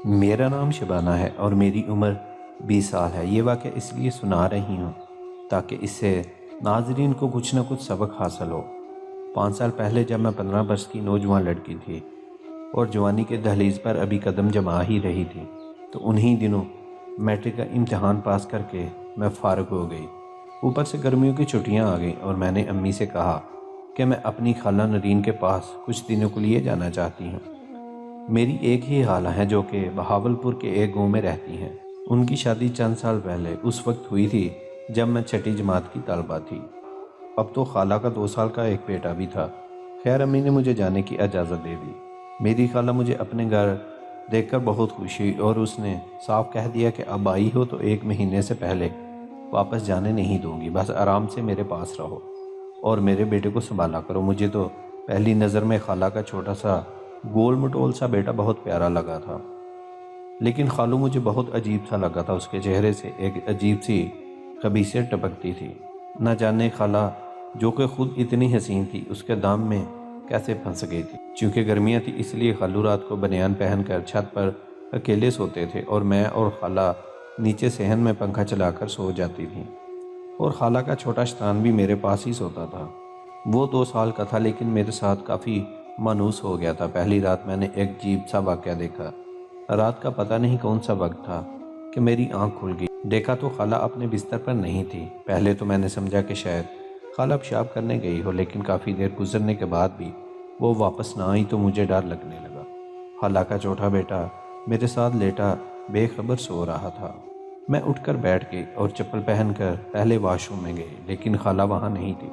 میرا نام شبانہ ہے اور میری عمر 20 سال ہے۔ یہ واقعہ اس لیے سنا رہی ہوں تاکہ اس سے ناظرین کو کچھ نہ کچھ سبق حاصل ہو۔ 5 سال پہلے جب میں 15 برس کی نوجوان لڑکی تھی اور جوانی کے دہلیز پر ابھی قدم جما ہی رہی تھی، تو انہی دنوں میٹرک کا امتحان پاس کر کے میں فارغ ہو گئی۔ اوپر سے گرمیوں کی چھٹیاں آ گئیں اور میں نے امی سے کہا کہ میں اپنی خالہ نرین کے پاس کچھ دنوں کے لیے جانا چاہتی ہوں۔ میری ایک ہی خالہ ہیں جو کہ بہاولپور کے ایک گاؤں میں رہتی ہیں۔ ان کی شادی چند سال پہلے اس وقت ہوئی تھی جب میں چھٹی جماعت کی طالبہ تھی۔ اب تو خالہ کا 2 سال کا ایک بیٹا بھی تھا۔ خیر امی نے مجھے جانے کی اجازت دے دی۔ میری خالہ مجھے اپنے گھر دیکھ کر بہت خوش ہوئی اور اس نے صاف کہہ دیا کہ اب آئی ہو تو 1 مہینے سے پہلے واپس جانے نہیں دوں گی، بس آرام سے میرے پاس رہو اور میرے بیٹے کو سنبھالا کرو۔ مجھے تو پہلی نظر میں خالہ کا چھوٹا سا گول مٹول سا بیٹا بہت پیارا لگا تھا، لیکن خالو مجھے بہت عجیب سا لگا تھا۔ اس کے چہرے سے ایک عجیب سی خبیثیت ٹپکتی تھی۔ نہ جانے خالہ جو کہ خود اتنی حسین تھی اس کے دام میں کیسے پھنس گئی تھی۔ چونکہ گرمیاں تھی اس لیے خالو رات کو بنیان پہن کر چھت پر اکیلے سوتے تھے اور میں اور خالہ نیچے صحن میں پنکھا چلا کر سو جاتی تھی، اور خالہ کا چھوٹا شیطان بھی میرے پاس ہی سوتا تھا۔ وہ 2 سال کا تھا لیکن میرے ساتھ کافی مانوس ہو گیا تھا۔ پہلی رات میں نے ایک عجیب سا واقعہ دیکھا۔ رات کا پتہ نہیں کون سا وقت تھا کہ میری آنکھ کھل گئی۔ دیکھا تو خالہ اپنے بستر پر نہیں تھی۔ پہلے تو میں نے سمجھا کہ شاید خالہ پیشاب کرنے گئی ہو، لیکن کافی دیر گزرنے کے بعد بھی وہ واپس نہ آئی تو مجھے ڈر لگنے لگا۔ خالہ کا چھوٹا بیٹا میرے ساتھ لیٹا بے خبر سو رہا تھا۔ میں اٹھ کر بیٹھ گئی اور چپل پہن کر پہلے واش روم میں گئی، لیکن خالہ وہاں نہیں تھی۔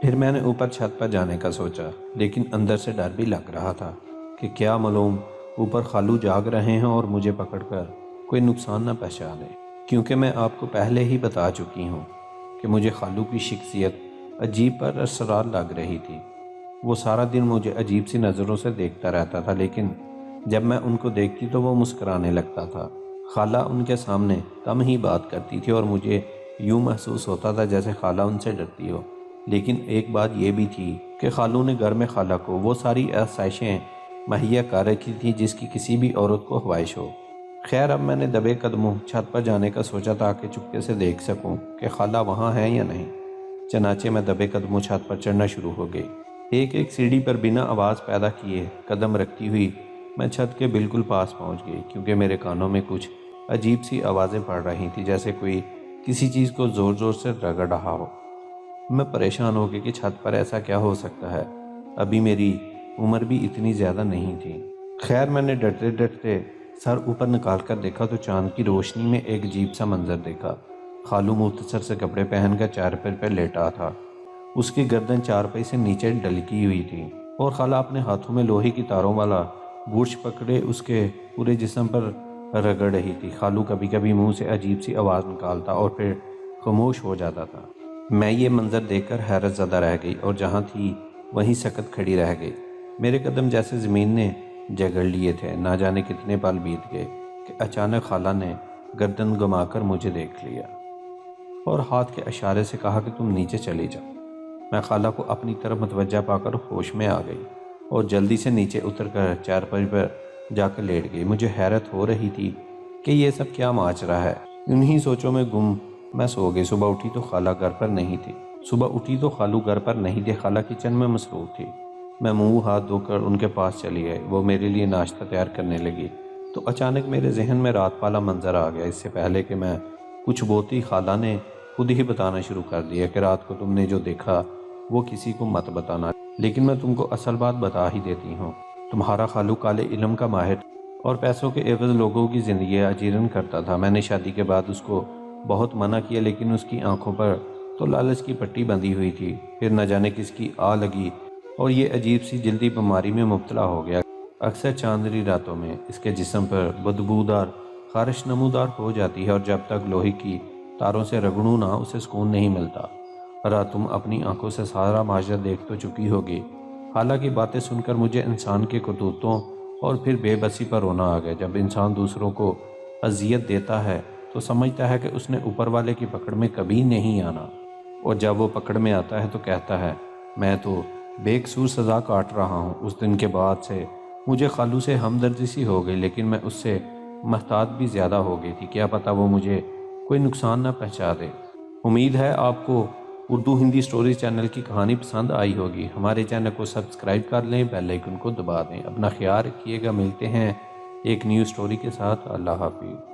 پھر میں نے اوپر چھت پر جانے کا سوچا، لیکن اندر سے ڈر بھی لگ رہا تھا کہ کیا معلوم اوپر خالو جاگ رہے ہیں اور مجھے پکڑ کر کوئی نقصان نہ پہنچا دے، کیونکہ میں آپ کو پہلے ہی بتا چکی ہوں کہ مجھے خالو کی شخصیت عجیب پر اسرار لگ رہی تھی۔ وہ سارا دن مجھے عجیب سی نظروں سے دیکھتا رہتا تھا، لیکن جب میں ان کو دیکھتی تو وہ مسکرانے لگتا تھا۔ خالہ ان کے سامنے کم ہی بات کرتی تھی اور مجھے یوں محسوس ہوتا تھا جیسے خالہ ان سے ڈرتی ہو۔ لیکن ایک بات یہ بھی تھی کہ خالو نے گھر میں خالہ کو وہ ساری آسائشیں مہیا کر رکھی تھی جس کی کسی بھی عورت کو خواہش ہو۔ خیر اب میں نے دبے قدموں چھت پر جانے کا سوچا تاکہ چپکے سے دیکھ سکوں کہ خالہ وہاں ہے یا نہیں۔ چنانچہ میں دبے قدموں چھت پر چڑھنا شروع ہو گئی۔ ایک ایک سیڑھی پر بنا آواز پیدا کیے قدم رکھتی ہوئی میں چھت کے بالکل پاس پہنچ گئی، کیونکہ میرے کانوں میں کچھ عجیب سی آوازیں پڑ رہی تھیں، جیسے کوئی کسی چیز کو زور زور سے رگڑ رہا ہو۔ میں پریشان ہو گئی کہ چھت پر ایسا کیا ہو سکتا ہے، ابھی میری عمر بھی اتنی زیادہ نہیں تھی۔ خیر میں نے ڈرتے ڈرتے سر اوپر نکال کر دیکھا تو چاند کی روشنی میں ایک عجیب سا منظر دیکھا۔ خالو مختصر سے کپڑے پہن کر چارپائی پر لیٹا تھا۔ اس کی گردن چارپائی سے نیچے ڈلکی ہوئی تھی اور خالہ اپنے ہاتھوں میں لوہے کی تاروں والا برش پکڑے اس کے پورے جسم پر رگڑ رہی تھی۔ خالو کبھی کبھی منہ سے عجیب سی آواز نکالتا اور پھر خاموش ہو جاتا تھا۔ میں یہ منظر دیکھ کر حیرت زدہ رہ گئی اور جہاں تھی وہیں سکت کھڑی رہ گئی۔ میرے قدم جیسے زمین نے جگڑ لیے تھے۔ نہ جانے کتنے پل بیت گئے کہ اچانک خالہ نے گردن گما کر مجھے دیکھ لیا اور ہاتھ کے اشارے سے کہا کہ تم نیچے چلی جاؤ۔ میں خالہ کو اپنی طرف متوجہ پا کر ہوش میں آ گئی اور جلدی سے نیچے اتر کر چارپائی پر جا کر لیٹ گئی۔ مجھے حیرت ہو رہی تھی کہ یہ سب کیا ماجرا ہے۔ انہی سوچوں میں گم میں سو گئی۔ صبح اٹھی تو خالہ گھر پر نہیں تھی۔ خالہ کچن میں مصروف تھی۔ میں منہ ہاتھ دھو کر ان کے پاس چلی گئی۔ وہ میرے لیے ناشتہ تیار کرنے لگی تو اچانک میرے ذہن میں رات والا منظر آ گیا۔ اس سے پہلے کہ میں کچھ بولتی خالہ نے خود ہی بتانا شروع کر دیا کہ رات کو تم نے جو دیکھا وہ کسی کو مت بتانا، لیکن میں تم کو اصل بات بتا ہی دیتی ہوں۔ تمہارا خالو کالے علم کا ماہر اور پیسوں کے عوض لوگوں کی زندگی اجیرن کرتا تھا۔ میں نے شادی کے بعد اس کو بہت منع کیا، لیکن اس کی آنکھوں پر تو لالچ کی پٹی بندھی ہوئی تھی۔ پھر نہ جانے کس کی آ لگی اور یہ عجیب سی جلدی بیماری میں مبتلا ہو گیا۔ اکثر چاندنی راتوں میں اس کے جسم پر بدبودار خارش نمودار ہو جاتی ہے اور جب تک لوہے کی تاروں سے رگڑوں نہ اسے سکون نہیں ملتا۔ رات تم اپنی آنکھوں سے سارا ماجرا دیکھ تو چکی ہوگی۔ حالانکہ باتیں سن کر مجھے انسان کے کرتوتوں اور پھر بے بسی پر رونا آ گیا۔ جب انسان دوسروں کو اذیت دیتا ہے تو سمجھتا ہے کہ اس نے اوپر والے کی پکڑ میں کبھی نہیں آنا، اور جب وہ پکڑ میں آتا ہے تو کہتا ہے میں تو بے قصور سزا کاٹ رہا ہوں۔ اس دن کے بعد سے مجھے خالو سے ہمدردی سی ہو گئی، لیکن میں اس سے محتاط بھی زیادہ ہو گئی تھی، کیا پتہ وہ مجھے کوئی نقصان نہ پہنچا دے۔ امید ہے آپ کو اردو ہندی سٹوریز چینل کی کہانی پسند آئی ہوگی۔ ہمارے چینل کو سبسکرائب کر لیں، بیل آئیکن کو دبا دیں۔ اپنا خیال رکھیے گا، ملتے ہیں ایک نیو سٹوری کے ساتھ۔ اللہ حافظ۔